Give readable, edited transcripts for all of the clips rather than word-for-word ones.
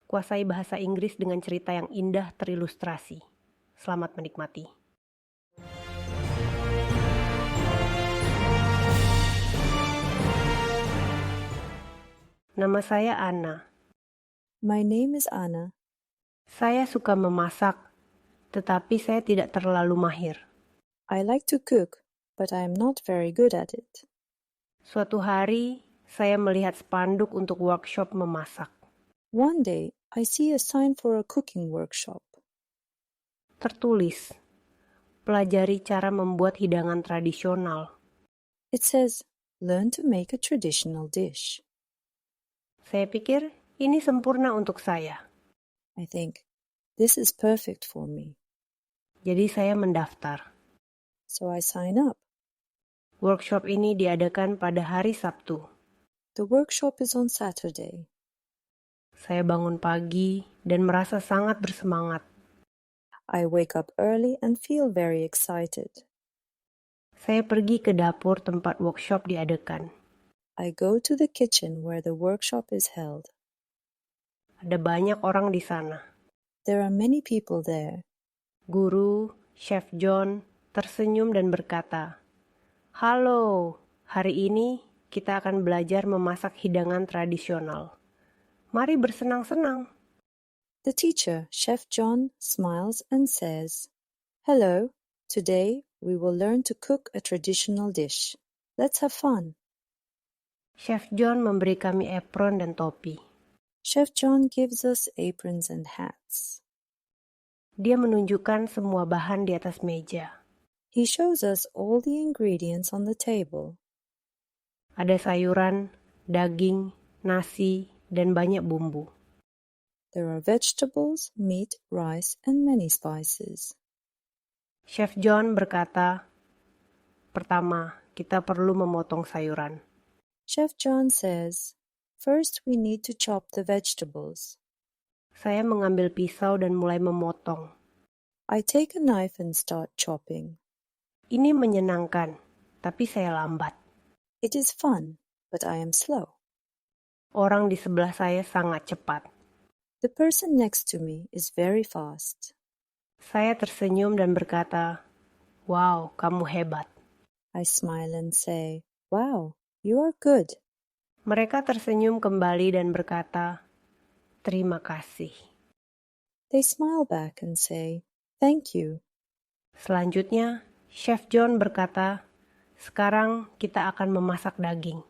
Kuasai bahasa Inggris dengan cerita yang indah terilustrasi. Selamat menikmati. Nama saya Anna. My name is Anna. Saya suka memasak, tetapi saya tidak terlalu mahir. I like to cook, but I am not very good at it. Suatu hari, saya melihat spanduk untuk workshop memasak. One day, I see a sign for a cooking workshop. Tertulis, pelajari cara membuat hidangan tradisional. It says, learn to make a traditional dish. Saya pikir ini sempurna untuk saya. I think, this is perfect for me. Jadi saya mendaftar. So I sign up. Workshop ini diadakan pada hari Sabtu. The workshop is on Saturday. Saya bangun pagi dan merasa sangat bersemangat. I wake up early and feel very excited. Saya pergi ke dapur tempat workshop diadakan. I go to the kitchen where the workshop is held. Ada banyak orang di sana. There are many people there. Guru, Chef John, tersenyum dan berkata, "Halo, hari ini kita akan belajar memasak hidangan tradisional. Mari bersenang-senang." The teacher, Chef John, smiles and says, "Hello, today we will learn to cook a traditional dish. Let's have fun." Chef John memberi kami apron dan topi. Chef John gives us aprons and hats. Dia menunjukkan semua bahan di atas meja. He shows us all the ingredients on the table. Ada sayuran, daging, nasi, dan banyak bumbu. There are vegetables, meat, rice, and many spices. Chef John berkata, "Pertama, kita perlu memotong sayuran." Chef John says, first we need to chop the vegetables. Saya mengambil pisau dan mulai memotong. I take a knife and start chopping. Ini menyenangkan, tapi saya lambat. It is fun, but I am slow. Orang di sebelah saya sangat cepat. The person next to me is very fast. Saya tersenyum dan berkata, "Wow, kamu hebat." I smile and say, wow, you are good. Mereka tersenyum kembali dan berkata, "Terima kasih." They smile back and say, thank you. Selanjutnya, Chef John berkata, "Sekarang kita akan memasak daging."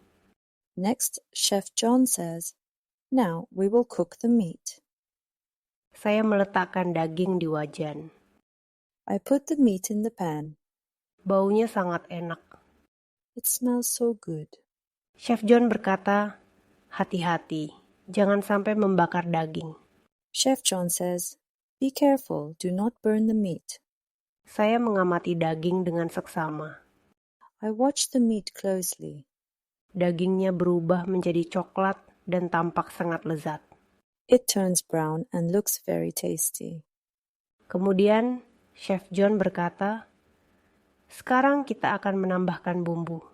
Next, Chef John says, now we will cook the meat. Saya meletakkan daging di wajan. I put the meat in the pan. Baunya sangat enak. It smells so good. Chef John berkata, "Hati-hati, jangan sampai membakar daging." Chef John says, be careful, do not burn the meat. Saya mengamati daging dengan seksama. I watch the meat closely. Dagingnya berubah menjadi coklat dan tampak sangat lezat. It turns brown and looks very tasty. Kemudian, Chef John berkata, "Sekarang kita akan menambahkan bumbu."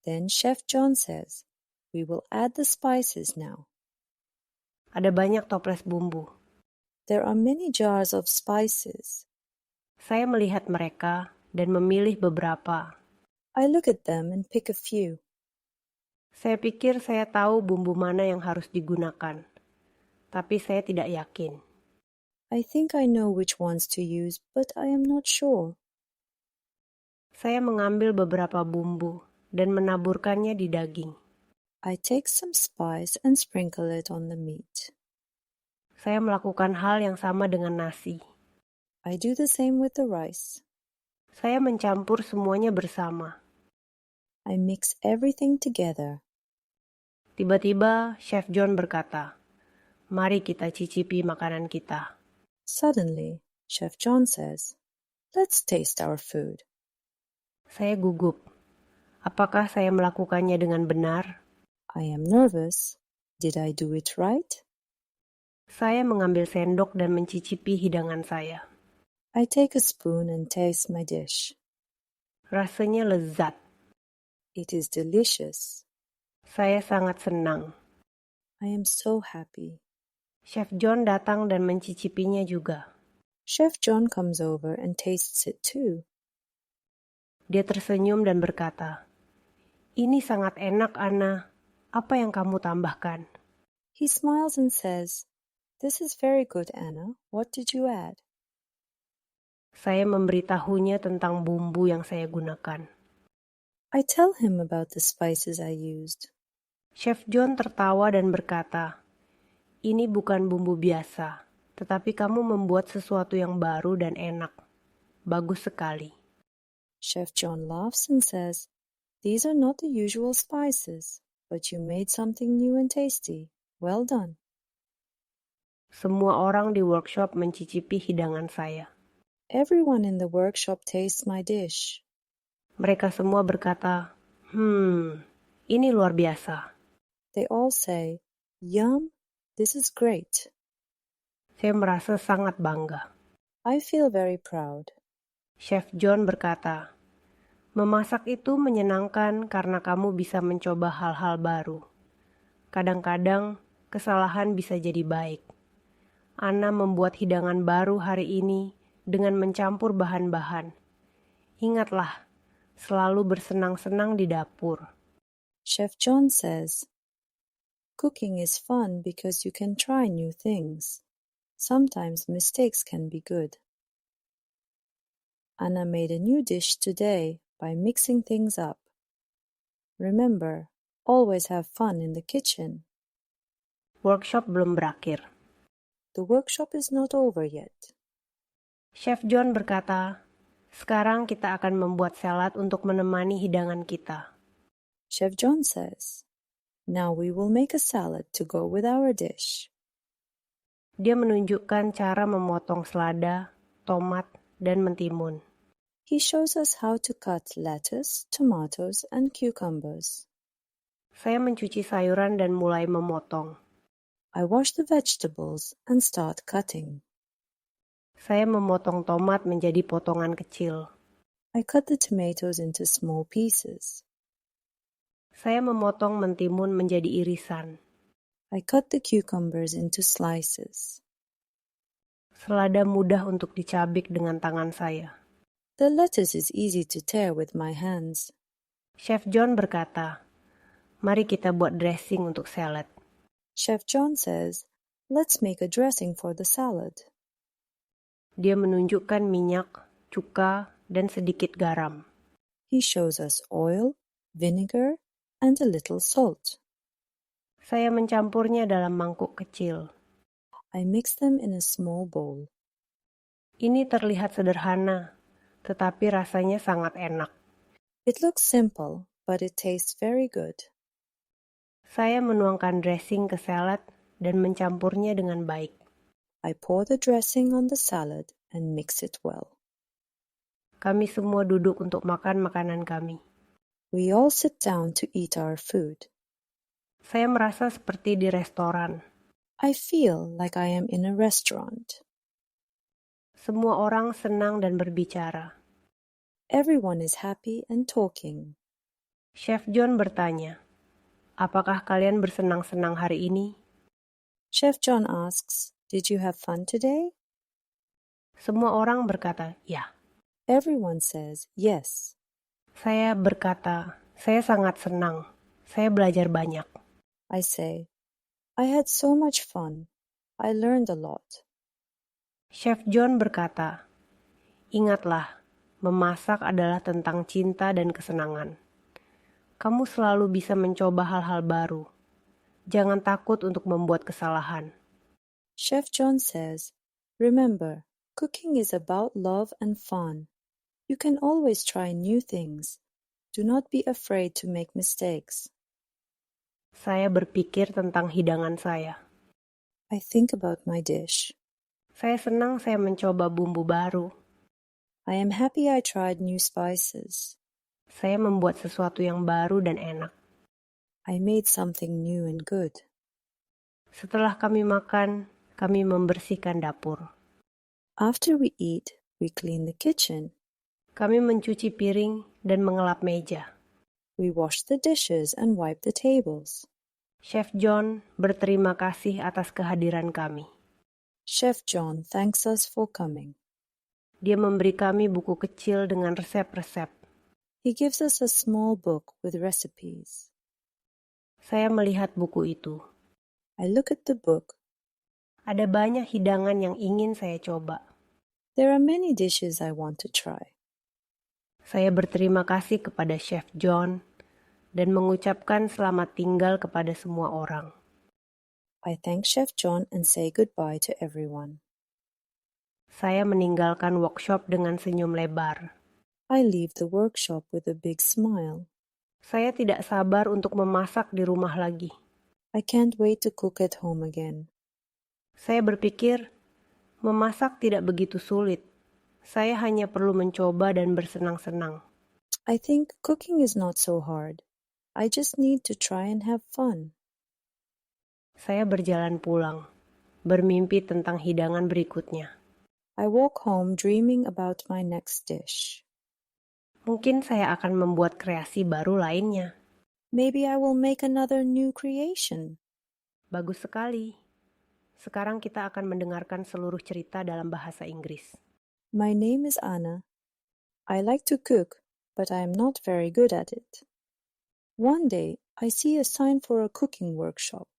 Then Chef John says, we will add the spices now. Ada banyak toples bumbu. There are many jars of spices. Saya melihat mereka dan memilih beberapa. I look at them and pick a few. Saya pikir saya tahu bumbu mana yang harus digunakan, tapi saya tidak yakin. I think I know which ones to use, but I am not sure. Saya mengambil beberapa bumbu dan menaburkannya di daging. I take some spice and sprinkle it on the meat. Saya melakukan hal yang sama dengan nasi. I do the same with the rice. Saya mencampur semuanya bersama. I mix everything together. Tiba-tiba, Chef John berkata, "Mari kita cicipi makanan kita." Suddenly, Chef John says, let's taste our food. Saya gugup. Apakah saya melakukannya dengan benar? I am nervous. Did I do it right? Saya mengambil sendok dan mencicipi hidangan saya. I take a spoon and taste my dish. Rasanya lezat. It is delicious. Saya sangat senang. I am so happy. Chef John datang dan mencicipinya juga. Chef John comes over and tastes it too. Dia tersenyum dan berkata, "Ini sangat enak, Anna. Apa yang kamu tambahkan?" He smiles and says, "This is very good, Anna. What did you add?" Saya memberitahunya tentang bumbu yang saya gunakan. I tell him about the spices I used. Chef John tertawa dan berkata, "Ini bukan bumbu biasa, tetapi kamu membuat sesuatu yang baru dan enak. Bagus sekali." Chef John laughs and says, "These are not the usual spices, but you made something new and tasty. Well done." Semua orang di workshop mencicipi hidangan saya. Everyone in the workshop tastes my dish. Mereka semua berkata, ini luar biasa." They all say, "Yum, this is great." Saya merasa sangat bangga. I feel very proud. Chef John berkata, "Memasak itu menyenangkan karena kamu bisa mencoba hal-hal baru. Kadang-kadang kesalahan bisa jadi baik. Anna membuat hidangan baru hari ini dengan mencampur bahan-bahan. Ingatlah, selalu bersenang-senang di dapur." Chef John says, "Cooking is fun because you can try new things. Sometimes mistakes can be good." Anna made a new dish today by mixing things up. Remember, always have fun in the kitchen. Workshop belum berakhir. The workshop is not over yet. Chef John berkata, "Sekarang kita akan membuat salad untuk menemani hidangan kita." Chef John says, "Now we will make a salad to go with our dish." Dia menunjukkan cara memotong selada, tomat, dan mentimun. He shows us how to cut lettuce, tomatoes, and cucumbers. Saya mencuci sayuran dan mulai memotong. I wash the vegetables and start cutting. Saya memotong tomat menjadi potongan kecil. I cut the tomatoes into small pieces. Saya memotong mentimun menjadi irisan. I cut the cucumbers into slices. Selada mudah untuk dicabik dengan tangan saya. The lettuce is easy to tear with my hands. Chef John berkata, "Mari kita buat dressing untuk salad." Chef John says, "Let's make a dressing for the salad." Dia menunjukkan minyak, cuka, dan sedikit garam. He shows us oil, vinegar, and a little salt. Saya mencampurnya dalam mangkuk kecil. I mix them in a small bowl. Ini terlihat sederhana, tetapi rasanya sangat enak. It looks simple, but it tastes very good. Saya menuangkan dressing ke salad dan mencampurnya dengan baik. I pour the dressing on the salad and mix it well. Kami semua duduk untuk makan makanan kami. We all sit down to eat our food. Saya merasa seperti di restoran. I feel like I am in a restaurant. Semua orang senang dan berbicara. Everyone is happy and talking. Chef John bertanya, "Apakah kalian bersenang-senang hari ini?" Chef John asks, "Did you have fun today?" Semua orang berkata, "Ya." Everyone says, "Yes." Saya berkata, "Saya sangat senang. Saya belajar banyak." I say, "I had so much fun. I learned a lot." Chef John berkata, "Ingatlah, memasak adalah tentang cinta dan kesenangan. Kamu selalu bisa mencoba hal-hal baru. Jangan takut untuk membuat kesalahan." Chef John says, "Remember, cooking is about love and fun. You can always try new things. Do not be afraid to make mistakes." Saya berpikir tentang hidangan saya. I think about my dish. Saya senang saya mencoba bumbu baru. I am happy I tried new spices. Saya membuat sesuatu yang baru dan enak. I made something new and good. Setelah kami makan, kami membersihkan dapur. After we eat, we clean the kitchen. Kami mencuci piring dan mengelap meja. We wash the dishes and wipe the tables. Chef John berterima kasih atas kehadiran kami. Chef John thanks us for coming. Dia memberi kami buku kecil dengan resep-resep. He gives us a small book with recipes. Saya melihat buku itu. I look at the book. Ada banyak hidangan yang ingin saya coba. There are many dishes I want to try. Saya berterima kasih kepada Chef John dan mengucapkan selamat tinggal kepada semua orang. I thank Chef John and say goodbye to everyone. Saya meninggalkan workshop dengan senyum lebar. I leave the workshop with a big smile. Saya tidak sabar untuk memasak di rumah lagi. I can't wait to cook at home again. Saya berpikir, memasak tidak begitu sulit. Saya hanya perlu mencoba dan bersenang-senang. I think cooking is not so hard. I just need to try and have fun. Saya berjalan pulang, bermimpi tentang hidangan berikutnya. I walk home dreaming about my next dish. Mungkin saya akan membuat kreasi baru lainnya. Maybe I will make another new creation. Bagus sekali. Sekarang kita akan mendengarkan seluruh cerita dalam bahasa Inggris. My name is Anna. I like to cook, but I am not very good at it. One day, I see a sign for a cooking workshop.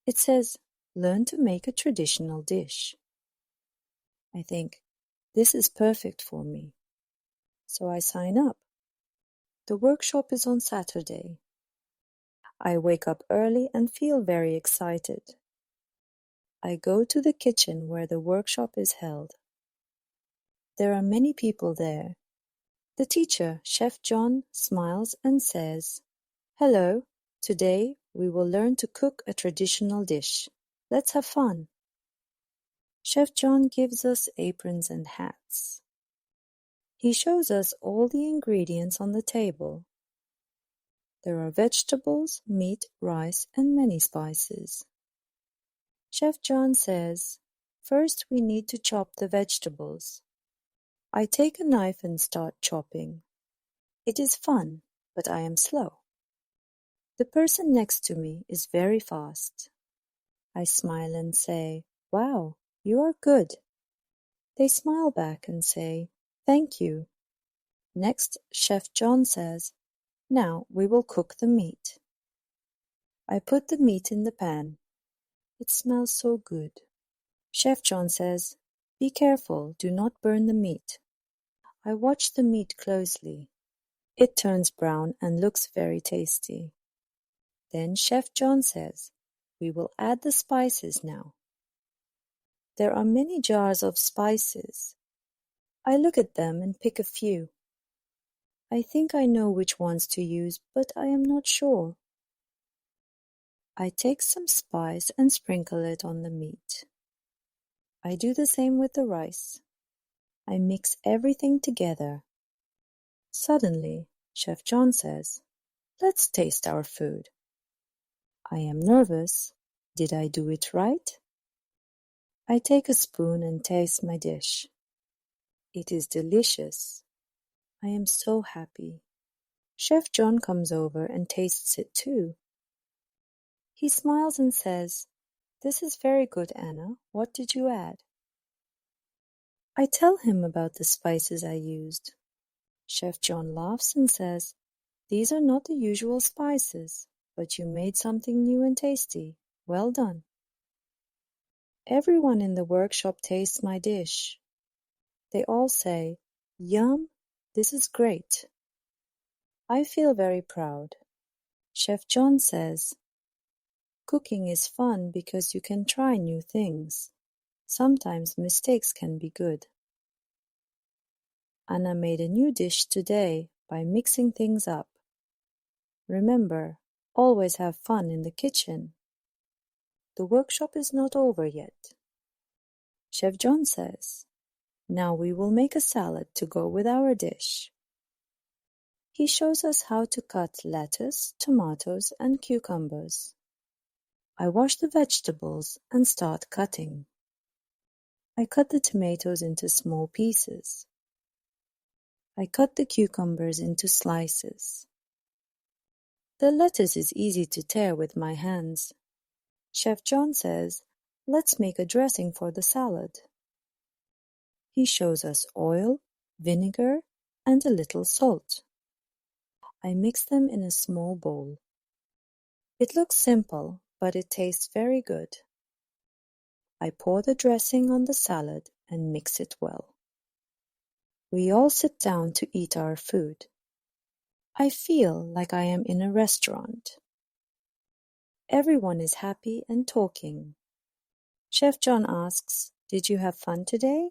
It says, "Learn to make a traditional dish." I think, this is perfect for me. So I sign up. The workshop is on Saturday. I wake up early and feel very excited. I go to the kitchen where the workshop is held. There are many people there. The teacher, Chef John, smiles and says, "Hello, today we will learn to cook a traditional dish. Let's have fun." Chef John gives us aprons and hats. He shows us all the ingredients on the table. There are vegetables, meat, rice, and many spices. Chef John says, first we need to chop the vegetables. I take a knife and start chopping. It is fun, but I am slow. The person next to me is very fast. I smile and say, "Wow, you are good." They smile back and say, "Thank you." Next, Chef John says, "Now we will cook the meat." I put the meat in the pan. It smells so good. Chef John says, "Be careful, do not burn the meat." I watch the meat closely. It turns brown and looks very tasty. Then Chef John says, "We will add the spices now." There are many jars of spices. I look at them and pick a few. I think I know which ones to use, but I am not sure. I take some spice and sprinkle it on the meat. I do the same with the rice. I mix everything together. Suddenly, Chef John says, "Let's taste our food." I am nervous. Did I do it right? I take a spoon and taste my dish. It is delicious. I am so happy. Chef John comes over and tastes it too. He smiles and says, "This is very good, Anna. What did you add?" I tell him about the spices I used. Chef John laughs and says, "These are not the usual spices, but you made something new and tasty. Well done." Everyone in the workshop tastes my dish. They all say, "Yum, this is great." I feel very proud. Chef John says, "Cooking is fun because you can try new things. Sometimes mistakes can be good." Anna made a new dish today by mixing things up. Remember, always have fun in the kitchen. The workshop is not over yet. Chef John says, "Now we will make a salad to go with our dish." He shows us how to cut lettuce, tomatoes, and cucumbers. I wash the vegetables and start cutting. I cut the tomatoes into small pieces. I cut the cucumbers into slices. The lettuce is easy to tear with my hands. Chef John says, let's make a dressing for the salad. He shows us oil, vinegar, and a little salt. I mix them in a small bowl. It looks simple, but it tastes very good. I pour the dressing on the salad and mix it well. We all sit down to eat our food. I feel like I am in a restaurant. Everyone is happy and talking. Chef John asks, "Did you have fun today?"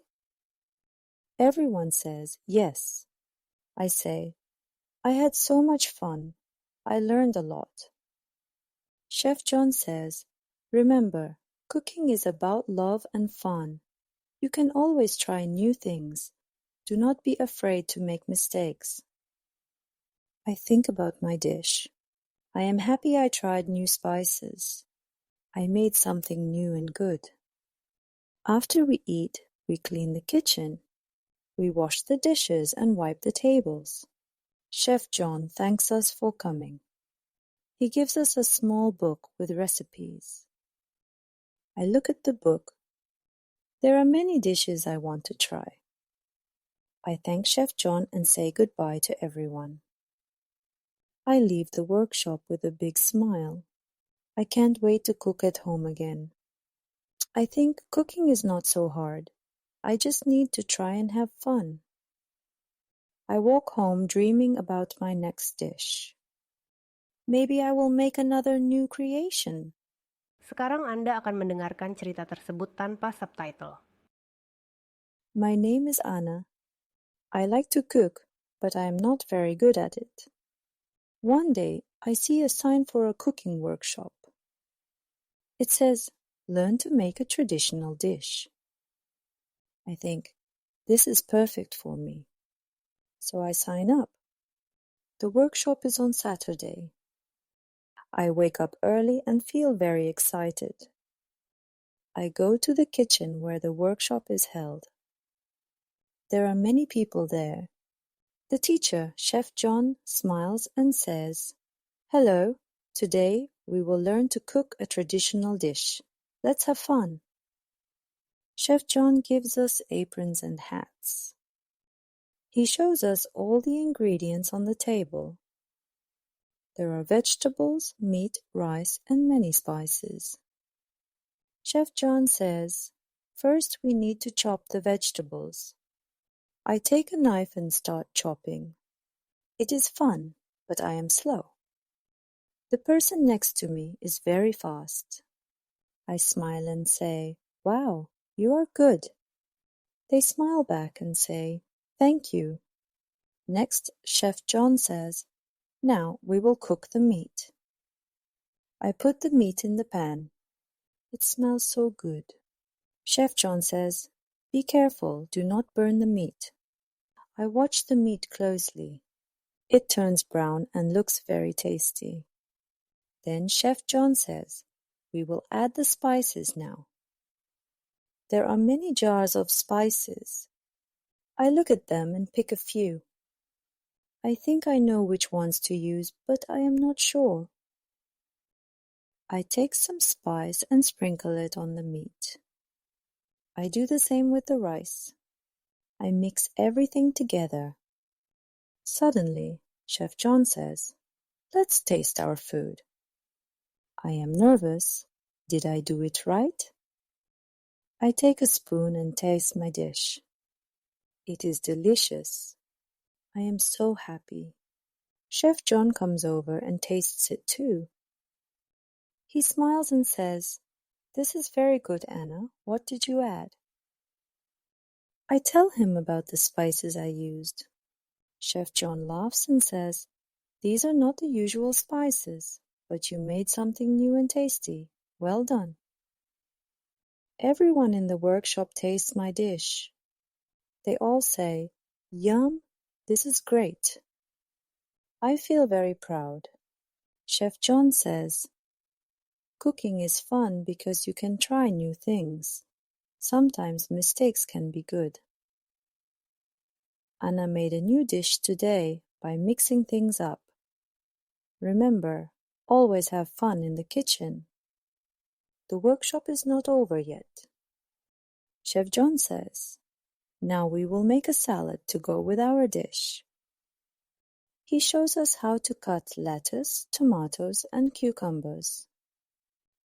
Everyone says, "Yes." I say, "I had so much fun. I learned a lot." Chef John says, "Remember, cooking is about love and fun. You can always try new things. Do not be afraid to make mistakes." I think about my dish. I am happy I tried new spices. I made something new and good. After we eat, we clean the kitchen. We wash the dishes and wipe the tables. Chef John thanks us for coming. He gives us a small book with recipes. I look at the book. There are many dishes I want to try. I thank Chef John and say goodbye to everyone. I leave the workshop with a big smile. I can't wait to cook at home again. I think cooking is not so hard. I just need to try and have fun. I walk home dreaming about my next dish. Maybe I will make another new creation. Sekarang Anda akan mendengarkan cerita tersebut tanpa subtitle. My name is Anna. I like to cook, but I am not very good at it. One day, I see a sign for a cooking workshop. It says, "Learn to make a traditional dish." I think, this is perfect for me. So I sign up. The workshop is on Saturday. I wake up early and feel very excited. I go to the kitchen where the workshop is held. There are many people there. The teacher, Chef John, smiles and says, "Hello, today we will learn to cook a traditional dish. Let's have fun." Chef John gives us aprons and hats. He shows us all the ingredients on the table. There are vegetables, meat, rice, and many spices. Chef John says, "First we need to chop the vegetables." I take a knife and start chopping. It is fun, but I am slow. The person next to me is very fast. I smile and say, "Wow, you are good." They smile back and say, "Thank you." Next, Chef John says, "Now we will cook the meat." I put the meat in the pan. It smells so good. Chef John says, "Be careful, do not burn the meat." I watch the meat closely. It turns brown and looks very tasty. Then Chef John says, "We will add the spices now." There are many jars of spices. I look at them and pick a few. I think I know which ones to use, but I am not sure. I take some spice and sprinkle it on the meat. I do the same with the rice. I mix everything together. Suddenly, Chef John says, "Let's taste our food." I am nervous. Did I do it right? I take a spoon and taste my dish. It is delicious. I am so happy. Chef John comes over and tastes it too. He smiles and says, "This is very good, Anna. What did you add?" I tell him about the spices I used. Chef John laughs and says, "These are not the usual spices, but you made something new and tasty. Well done." Everyone in the workshop tastes my dish. They all say, "Yum, this is great." I feel very proud. Chef John says, "Cooking is fun because you can try new things. Sometimes mistakes can be good." Anna made a new dish today by mixing things up. Remember, always have fun in the kitchen. The workshop is not over yet. Chef John says, "Now we will make a salad to go with our dish." He shows us how to cut lettuce, tomatoes, and cucumbers.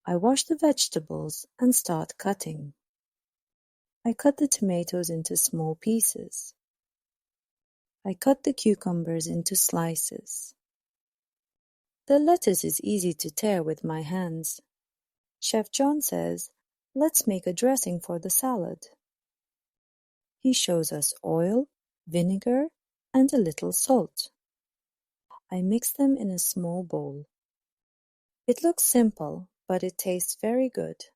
I wash the vegetables and start cutting. I cut the tomatoes into small pieces. I cut the cucumbers into slices. The lettuce is easy to tear with my hands. Chef John says, "Let's make a dressing for the salad." He shows us oil, vinegar, and a little salt. I mix them in a small bowl. It looks simple, but it tastes very good.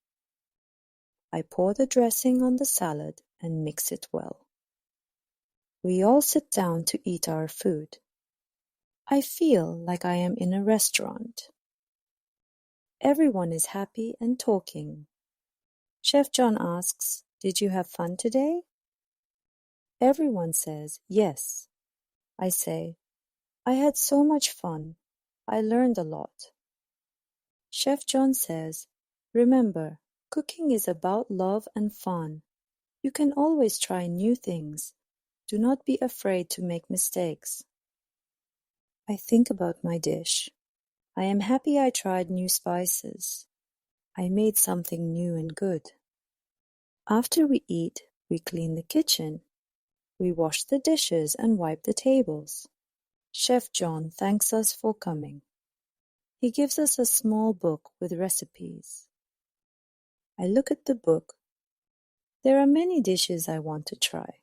I pour the dressing on the salad and mix it well. We all sit down to eat our food. I feel like I am in a restaurant. Everyone is happy and talking. Chef John asks, "Did you have fun today?" Everyone says, "Yes." I say, "I had so much fun. I learned a lot." Chef John says, "Remember, cooking is about love and fun. You can always try new things. Do not be afraid to make mistakes." I think about my dish. I am happy I tried new spices. I made something new and good. After we eat, we clean the kitchen. We wash the dishes and wipe the tables. Chef John thanks us for coming. He gives us a small book with recipes. I look at the book. There are many dishes I want to try.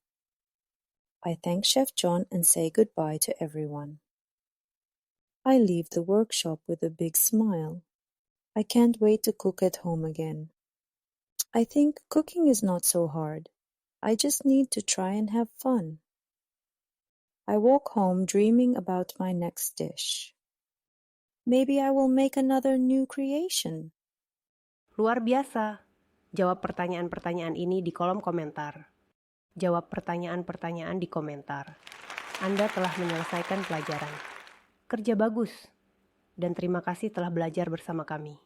I thank Chef John and say goodbye to everyone. I leave the workshop with a big smile. I can't wait to cook at home again. I think cooking is not so hard. I just need to try and have fun. I walk home dreaming about my next dish. Maybe I will make another new creation. Luar biasa. Jawab pertanyaan-pertanyaan ini di kolom komentar. Jawab pertanyaan-pertanyaan di komentar. Anda telah menyelesaikan pelajaran. Kerja bagus. Dan terima kasih telah belajar bersama kami.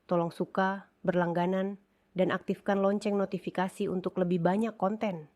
Tolong suka, berlangganan, dan aktifkan lonceng notifikasi untuk lebih banyak konten.